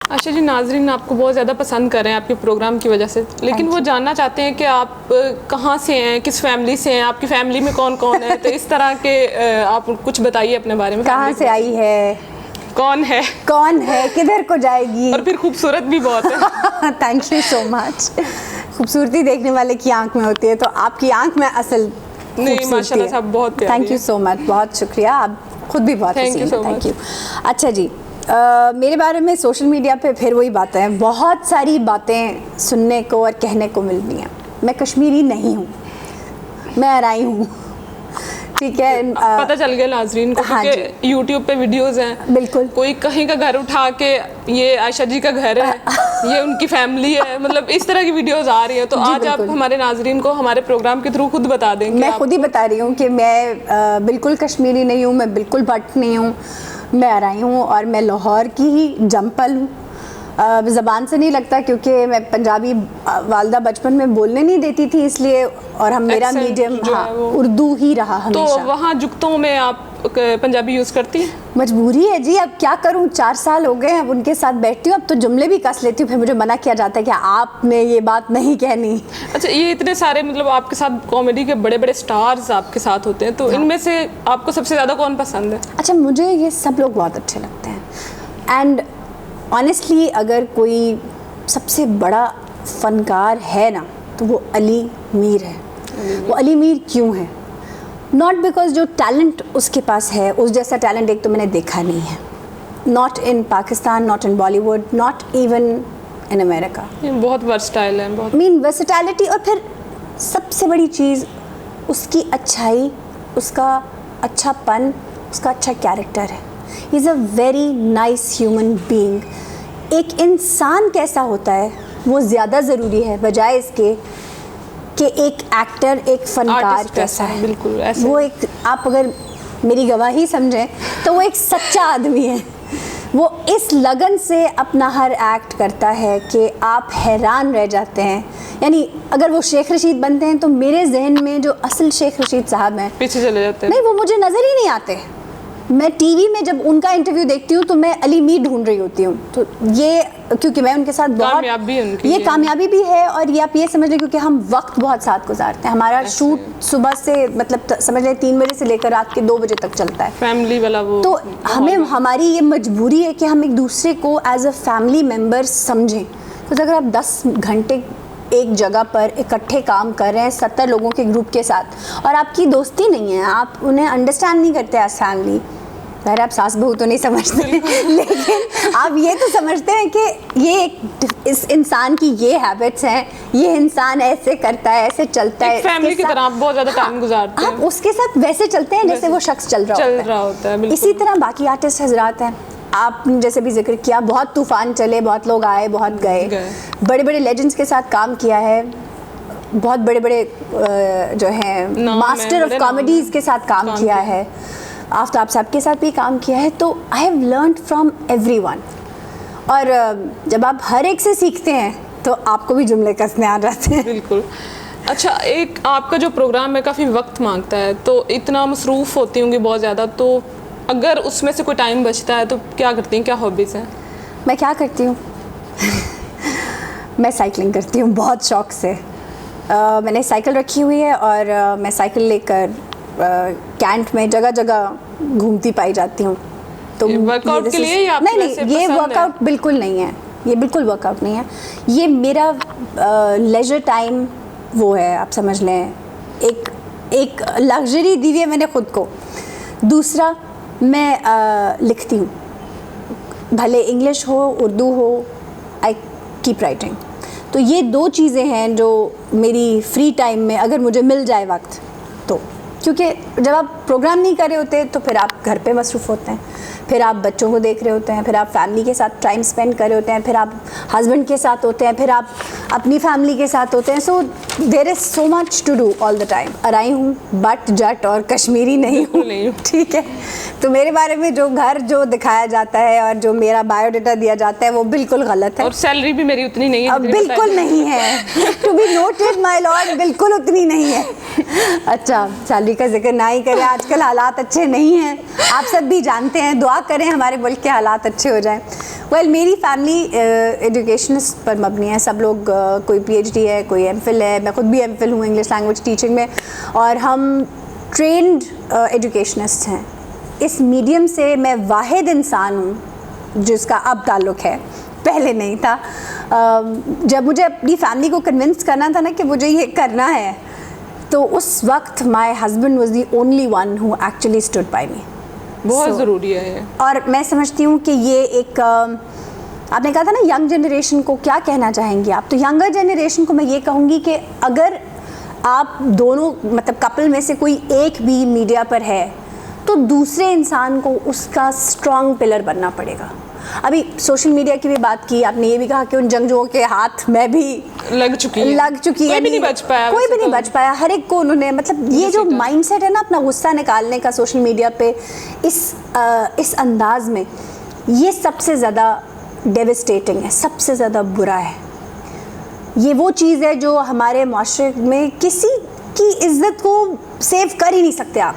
आशा जी, नाजरीन आपको बहुत ज़्यादा पसंद कर रहे हैं आपके प्रोग्राम की वजह से, लेकिन वो जानना चाहते हैं कि आप कहाँ से हैं, किस फैमिली से हैं, आपकी फैमिली में कौन कौन है, तो इस तरह के आप कुछ बताइए अपने बारे में। कहाँ से आई है, कौन है, किधर को जाएगी, और फिर खूबसूरत भी बहुत है। Thank you so much. खूबसूरती देखने वाले की आंख में होती है, तो आपकी आंख में असल नहीं, माशाल्लाह साहब बहुत प्यारी है। थैंक यू सो मच, बहुत शुक्रिया, आप खुद भी बहुत हसीन हैं। Thank you. अच्छा जी, मेरे बारे में सोशल मीडिया पे फिर वही बातें हैं, बहुत सारी बातें सुनने को और कहने को मिल रही हैं। मैं कश्मीरी नहीं हूँ, मैं अराई हूँ, ठीक है। पता चल गया नाजरीन को, हाँ क्योंकि यूट्यूब पे वीडियोस हैं, बिल्कुल, कोई कहीं का घर उठा के ये आयशा जी का घर है, ये उनकी फैमिली है, मतलब इस तरह की वीडियोस आ रही है। तो आज आप हमारे नाजरीन को हमारे प्रोग्राम के थ्रू खुद बता देंगे। मैं खुद ही बता रही हूँ कि मैं बिल्कुल कश्मीरी नहीं हूँ, मैं बिल्कुल भट्ट नहीं हूँ, मैं अराई हूँ और मैं लाहौर की ही जंपल हूँ। ज़बान से नहीं लगता, क्योंकि मैं पंजाबी वालदा बचपन में बोलने नहीं देती थी, इसलिए, और हम मेरा मीडियम उर्दू ही रहा हमेशा। तो वहाँ जुगतों में आप पंजाबी यूज़ करती हैं? मजबूरी है जी, अब क्या करूँ, 4 साल हो गए, अब उनके साथ बैठती हूँ, अब तो जुमले भी कस लेती हूँ, फिर मुझे मना किया जाता है कि आपने ये बात नहीं कहनी। अच्छा, ये इतने सारे मतलब आपके साथ कॉमेडी के बड़े बड़े स्टार्स आपके साथ होते हैं, तो इनमें से आपको सबसे ज़्यादा कौन पसंद है? अच्छा, मुझे ये सब लोग बहुत अच्छे लगते हैं, एंड ऑनेस्टली अगर कोई सबसे बड़ा फ़नकार है ना, तो वो अली मीर है। वो अली मीर क्यों है? नॉट बिकॉज जो टैलेंट उसके पास है, उस जैसा टैलेंट एक तो मैंने देखा नहीं है, not in Pakistan, not in Bollywood, not even in America. बहुत वर्सटाइल है, बहुत वर्सेटैलिटी, और फिर सबसे बड़ी चीज़ उसकी अच्छाई, उसका अच्छापन, उसका अच्छा कैरेक्टर है। He is a very nice human being. एक इंसान कैसा होता है वो ज़्यादा ज़रूरी है बजाय इसके कि एक एक्टर, एक फ़नकार कैसा है। बिल्कुल ऐसे। वो एक, आप अगर मेरी गवाही समझें तो वो एक सच्चा आदमी है। वो इस लगन से अपना हर एक्ट करता है कि आप हैरान रह जाते हैं। यानी अगर वो शेख रशीद बनते हैं तो मेरे जहन में जो असल शेख रशीद साहब हैं पीछे चले जाते हैं, नहीं, वो मुझे नज़र ही नहीं आते। मैं टीवी में जब उनका इंटरव्यू देखती हूँ तो मैं अली मीर ढूंढ रही होती हूँ। तो ये क्योंकि मैं उनके साथ बहुत कामयाबी, ये कामयाबी भी है, और ये आप ये समझ लें क्योंकि हम वक्त बहुत साथ गुजारते हैं। हमारा शूट सुबह से मतलब समझ लें 3 बजे से लेकर रात के 2 बजे तक चलता है, फैमिली वाला वो। तो हमें, हमारी ये मजबूरी है कि हम एक दूसरे को एज अ फैमिली मेम्बर समझें। तो अगर आप 10 घंटे एक जगह पर इकट्ठे काम कर रहे हैं 70 लोगों के ग्रुप के साथ, और आपकी दोस्ती नहीं है, आप उन्हें अंडरस्टैंड नहीं करते एज फैमिली, खैर आप सास बहू तो नहीं समझते लेकिन आप ये तो समझते हैं कि ये इस इंसान की ये हैबिट्स हैं, ये इंसान ऐसे करता है, ऐसे चलता है, फैमिली की तरह आप बहुत ज़्यादा टाइम गुजारते हैं, आप उसके साथ वैसे चलते हैं जैसे वो शख्स चल रहा होता है। इसी तरह बाकी आर्टिस्ट हजरात हैं, आपने जैसे भी जिक्र किया, बहुत तूफान चले, बहुत लोग आए, बहुत गए, बड़े बड़े लेजेंड्स के साथ काम किया है, बहुत बड़े बड़े जो हैं मास्टर ऑफ कॉमेडीज़ के साथ काम किया है, आफ्ताब साहब के साथ भी काम किया है। तो I have learned from everyone, और जब आप हर एक से सीखते हैं तो आपको भी जुमले कसने आ जाते हैं। बिल्कुल। अच्छा, एक आपका जो प्रोग्राम है काफ़ी वक्त मांगता है, तो इतना मसरूफ़ होती होंगी बहुत ज़्यादा, तो अगर उसमें से कोई टाइम बचता है तो क्या करती हैं, क्या हॉबीज़ हैं? मैं क्या करती हूँ मैं साइकिलिंग करती हूँ बहुत शौक़ से। मैंने साइकिल रखी हुई है और मैं साइकिल लेकर कैंट में जगह जगह घूमती पाई जाती हूँ। तो वर्कआउट के लिए या नहीं, ये वर्कआउट बिल्कुल नहीं है, ये बिल्कुल वर्कआउट नहीं है, ये मेरा लेजर टाइम वो है, आप समझ लें, एक लग्जरी दी हुई है मैंने ख़ुद को। दूसरा, मैं लिखती हूँ, भले इंग्लिश हो उर्दू हो, आई कीप राइटिंग। तो ये 2 चीज़ें हैं जो मेरी फ्री टाइम में अगर मुझे मिल जाए वक्त तो, क्योंकि जब आप प्रोग्राम नहीं कर रहे होते तो फिर आप घर पे मसरूफ़ होते हैं, फिर आप बच्चों को देख रहे होते हैं, फिर आप फैमिली के साथ टाइम स्पेंड कर रहे होते हैं, फिर आप हस्बैंड के साथ होते हैं, फिर आप अपनी फैमिली के साथ होते हैं। So there is so much to do all the time. अराई हूँ, बट जट और कश्मीरी नहीं हूँ, ठीक है। तो मेरे बारे में जो दिखाया जाता है और जो मेरा बायोडाटा दिया जाता है वो बिल्कुल गलत है, और सैलरी भी मेरी उतनी नहीं है, बिल्कुल नहीं है, to be noted my lord, बिल्कुल उतनी नहीं है। अच्छा, सैलरी का जिक्र ना ही करें, आजकल हालात अच्छे नहीं हैं, आप सब भी जानते हैं, दुआ करें हमारे मुल्क के हालात अच्छे हो जाएं। वेल मेरी फैमिली एजुकेशनिस्ट पर मबनी है, सब लोग कोई पीएचडी है, कोई एमफिल है, मैं खुद भी एमफिल हूँ इंग्लिश लैंग्वेज टीचिंग में, और हम ट्रेंड एजुकेशनिस्ट हैं। इस मीडियम से मैं वाहिद इंसान हूँ जिसका अब ताल्लुक़ है, पहले नहीं था। जब मुझे अपनी फैमिली को कन्विंस करना था ना कि मुझे ये करना है, तो उस वक्त my husband was the only one who actually stood by me. बहुत ज़रूरी है ये। और मैं समझती हूँ कि ये एक आपने कहा था ना यंग जनरेशन को क्या कहना चाहेंगी आप, तो यंगर जनरेशन को मैं ये कहूँगी कि अगर आप दोनों मतलब कपल में से कोई एक भी मीडिया पर है तो दूसरे इंसान को उसका स्ट्रॉन्ग पिलर बनना पड़ेगा। अभी सोशल मीडिया की भी बात की आपने, ये भी कहा कि उन जंगजुओं के हाथ में भी लग चुकी है, कोई भी नहीं बच पाया, कोई भी नहीं बच पाया, हर एक को उन्होंने मतलब ये जो माइंडसेट है ना अपना गुस्सा निकालने का सोशल मीडिया पे इस अंदाज में, ये सबसे ज़्यादा डेविस्टेटिंग है, सबसे ज़्यादा बुरा है। ये वो चीज़ है जो हमारे माशरे में किसी की इज्जत को सेव कर ही नहीं सकते आप।